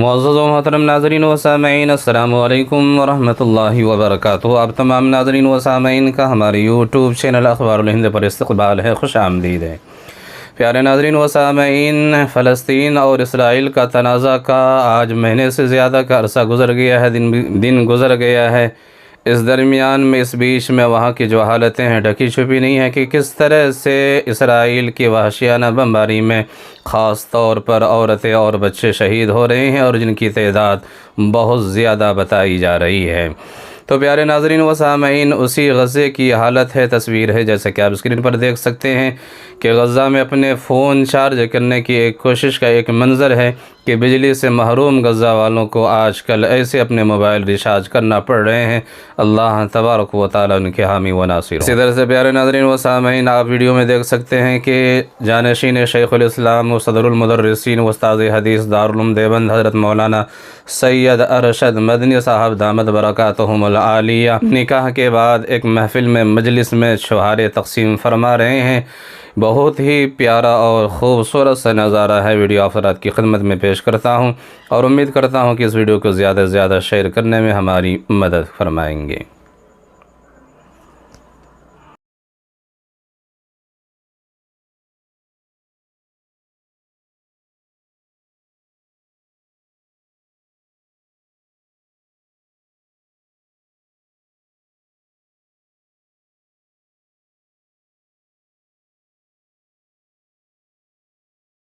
معزز و محترم ناظرین و سامعین، السلام علیکم ورحمۃ اللہ وبرکاتہ۔ آپ تمام ناظرین و سامعین کا ہمارے یوٹیوب چینل اخبار الہند پر استقبال ہے، خوش آمدید ہے۔ پیارے ناظرین و سامعین، فلسطین اور اسرائیل کا تنازع کا آج مہینے سے زیادہ کا عرصہ گزر گیا ہے، دن گزر گیا ہے۔ اس درمیان میں اس بیچ میں وہاں کی جو حالتیں ہیں ڈھکی چھپی نہیں ہیں کہ کس طرح سے اسرائیل کی وحشیانہ بمباری میں خاص طور پر عورتیں اور بچے شہید ہو رہے ہیں اور جن کی تعداد بہت زیادہ بتائی جا رہی ہے۔ تو پیارے ناظرین و سامعین، اسی غزے کی حالت ہے، تصویر ہے جیسا کہ آپ اسکرین پر دیکھ سکتے ہیں کہ غزہ میں اپنے فون چارج کرنے کی ایک کوشش کا ایک منظر ہے کہ بجلی سے محروم غزہ والوں کو آج کل ایسے اپنے موبائل ریچارج کرنا پڑ رہے ہیں۔ اللہ تبارک و تعالیٰ ان کے حامی و ناصر ہوں۔ اسی طرح سے پیارے ناظرین و سامعین، آپ ویڈیو میں دیکھ سکتے ہیں کہ جانشین شیخ الاسلام و صدر المدرسین و استاد حدیث دارالعلوم دیوبند حضرت مولانا سید ارشد مدنی صاحب دامت برکاتہم العالیہ نکاح کے بعد ایک محفل میں مجلس میں چھہارے تقسیم فرما رہے ہیں۔ بہت ہی پیارا اور خوبصورت سا نظارہ ہے، ویڈیو آپ حضرات کی خدمت میں پیش کرتا ہوں اور امید کرتا ہوں کہ اس ویڈیو کو زیادہ سے زیادہ شیئر کرنے میں ہماری مدد فرمائیں گے۔